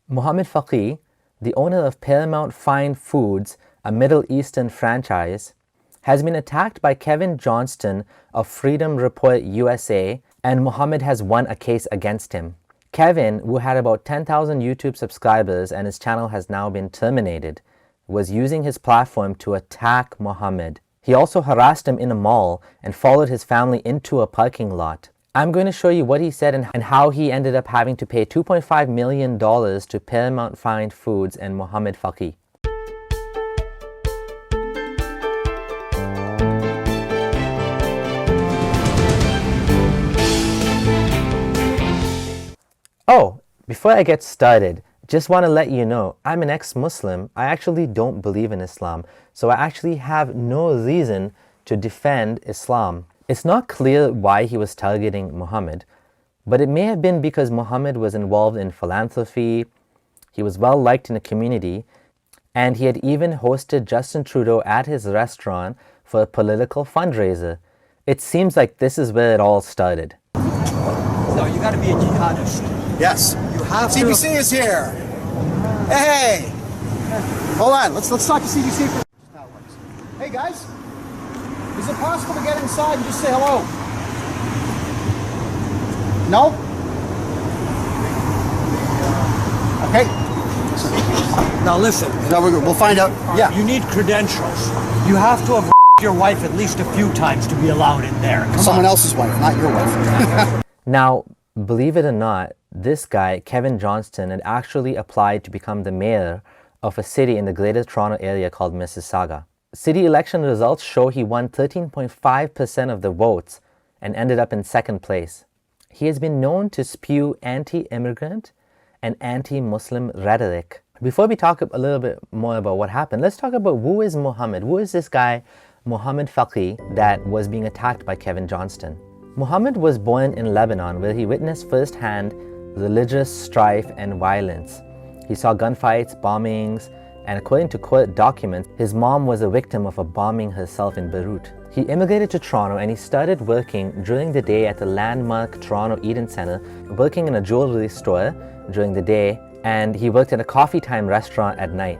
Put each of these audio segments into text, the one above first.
Mohamad Fakih, the owner of Paramount Fine Foods, a Middle Eastern franchise, has been attacked by Kevin Johnston of Freedom Report USA, and Mohamad has won a case against him. Kevin, who had about 10,000 YouTube subscribers and his channel has now been terminated, was using his platform to attack Mohamad. He also harassed him in a mall and followed his family into a parking lot. I'm going to show you what he said and how he ended up having to pay $2.5 million to Paramount Fine Foods and Mohamad Fakih. Oh, before I get started, just want to let you know, I'm an ex-Muslim. I actually don't believe in Islam, so I actually have no reason to defend Islam. It's not clear why he was targeting Mohamad, but it may have been because Mohamad was involved in philanthropy, he was well liked in the community, and he had even hosted Justin Trudeau at his restaurant for a political fundraiser. It seems like this is where it all started. No, you gotta be a jihadist. Yes. You have CBC to. is here. Hey! Hold on, let's talk to CBC for Hey guys, is it possible to get inside and just say hello? No? Okay. Now listen. No, we'll find out. Yeah. You need credentials. You have to have your wife at least a few times to be allowed in there. Someone else's wife, not your wife. Now, believe it or not, this guy, Kevin Johnston, had actually applied to become the mayor of a city in the Greater Toronto area called Mississauga. City election results show he won 13.5% of the votes and ended up in second place. He has been known to spew anti-immigrant and anti-Muslim rhetoric. Before we talk a little bit more about what happened, let's talk about who is Mohamad. Who is this guy, Mohamad Fakih, that was being attacked by Kevin Johnston? Mohamad was born in Lebanon, where he witnessed firsthand religious strife and violence. He saw gunfights, bombings, and according to court documents, his mom was a victim of a bombing herself in Beirut. He immigrated to Toronto and he started working during the day at the landmark Toronto Eden Centre, working in a jewelry store during the day, and he worked at a coffee time restaurant at night.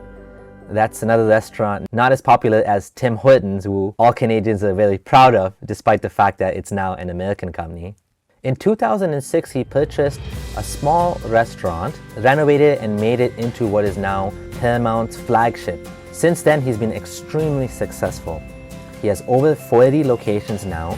That's another restaurant not as popular as Tim Hortons, who all Canadians are very proud of, despite the fact that it's now an American company. In 2006, he purchased a small restaurant, renovated it, and made it into what is now Paramount's flagship. Since then, he's been extremely successful. He has over 40 locations now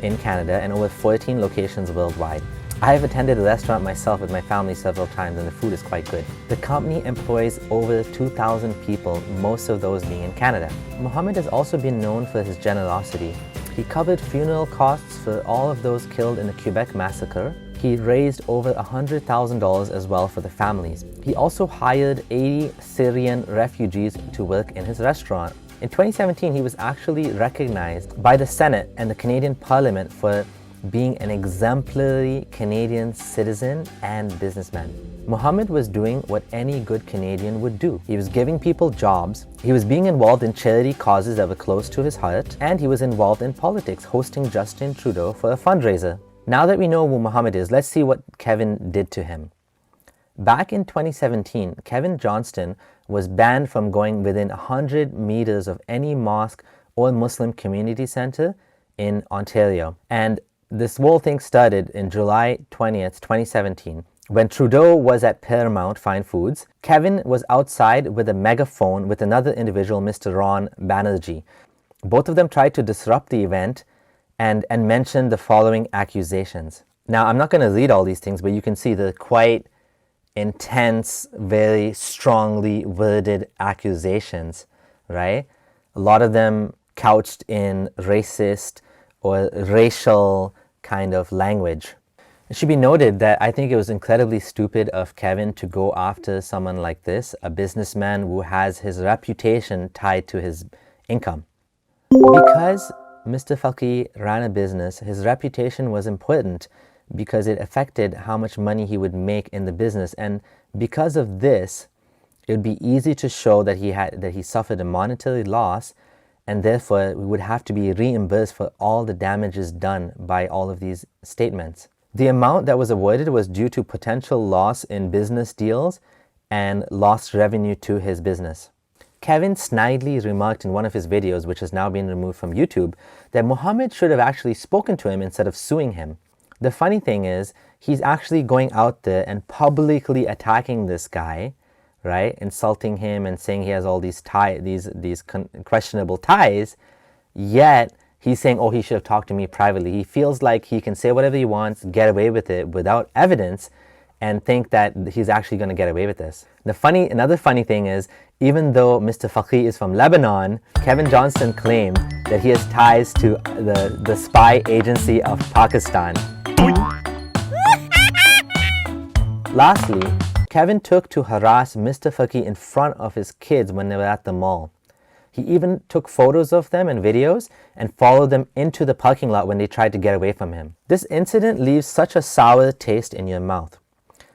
in Canada and over 14 locations worldwide. I have attended the restaurant myself with my family several times, and the food is quite good. The company employs over 2,000 people, most of those being in Canada. Mohamad has also been known for his generosity. He covered funeral costs for all of those killed in the Quebec massacre. He raised over $100,000 as well for the families. He also hired 80 Syrian refugees to work in his restaurant. In 2017, he was actually recognized by the Senate and the Canadian Parliament for being an exemplary Canadian citizen and businessman. Mohamad was doing what any good Canadian would do. He was giving people jobs, he was being involved in charity causes that were close to his heart, and he was involved in politics, hosting Justin Trudeau for a fundraiser. Now that we know who Mohamad is, let's see what Kevin did to him. Back in 2017, Kevin Johnston was banned from going within 100 meters of any mosque or Muslim community center in Ontario. And this whole thing started in July 20th, 2017. When Trudeau was at Paramount Fine Foods, Kevin was outside with a megaphone with another individual, Mr. Ron Banerjee. Both of them tried to disrupt the event and mentioned the following accusations. Now, I'm not going to read all these things, but you can see the quite intense, very strongly worded accusations, right? A lot of them couched in racist or racial kind of language. It should be noted that I think it was incredibly stupid of Kevin to go after someone like this, a businessman who has his reputation tied to his income. Because Mr. Fakih ran a business, his reputation was important because it affected how much money he would make in the business, and because of this, it would be easy to show that he suffered a monetary loss, and therefore we would have to be reimbursed for all the damages done by all of these statements. The amount that was avoided was due to potential loss in business deals and lost revenue to his business. Kevin snidely remarked in one of his videos, which has now been removed from YouTube, that Mohamad should have actually spoken to him instead of suing him. The funny thing is, he's actually going out there and publicly attacking this guy, right? Insulting him and saying he has all these questionable ties, yet he's saying, oh, he should have talked to me privately. He feels like he can say whatever he wants, get away with it without evidence, and think that he's actually going to get away with this. Another funny thing is, even though Mr. Fakih is from Lebanon, Kevin Johnston claimed that he has ties to the spy agency of Pakistan. Lastly, Kevin took to harass Mr. Fakih in front of his kids when they were at the mall. He even took photos of them and videos and followed them into the parking lot when they tried to get away from him. This incident leaves such a sour taste in your mouth.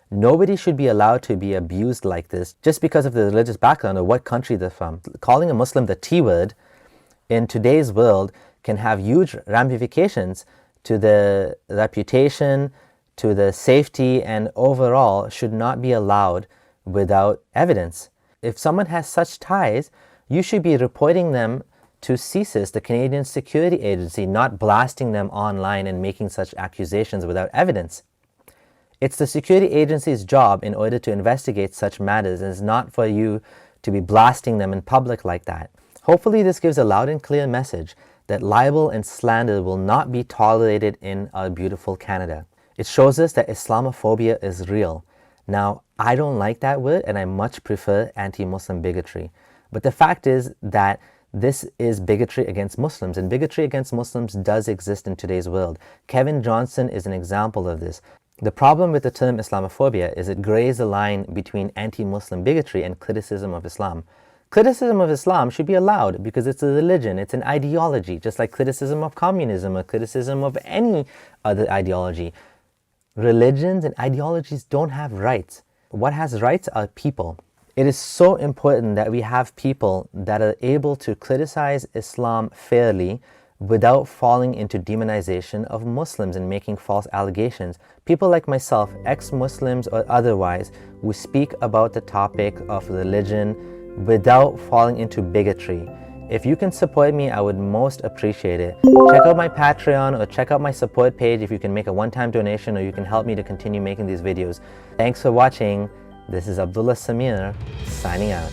Nobody should be allowed to be abused like this just because of the religious background or what country they're from. Calling a Muslim the T-word in today's world can have huge ramifications to the reputation, to the safety, and overall should not be allowed without evidence. If someone has such ties, you should be reporting them to CSIS, the Canadian Security Agency, not blasting them online and making such accusations without evidence. It's the security agency's job in order to investigate such matters, and it's not for you to be blasting them in public like that. Hopefully this gives a loud and clear message that libel and slander will not be tolerated in our beautiful Canada. It shows us that Islamophobia is real. Now, I don't like that word and I much prefer anti-Muslim bigotry. But the fact is that this is bigotry against Muslims, and bigotry against Muslims does exist in today's world. Kevin Johnston is an example of this. The problem with the term Islamophobia is it grays the line between anti-Muslim bigotry and criticism of Islam. Criticism of Islam should be allowed because it's a religion, it's an ideology, just like criticism of communism or criticism of any other ideology. Religions and ideologies don't have rights. What has rights are people. It is so important that we have people that are able to criticize Islam fairly without falling into demonization of Muslims and making false allegations. People like myself, ex-Muslims or otherwise, who speak about the topic of religion without falling into bigotry. If you can support me, I would most appreciate it. Check out my Patreon or check out my support page if you can make a one-time donation, or you can help me to continue making these videos. Thanks for watching. This is Abdullah Samir, signing out.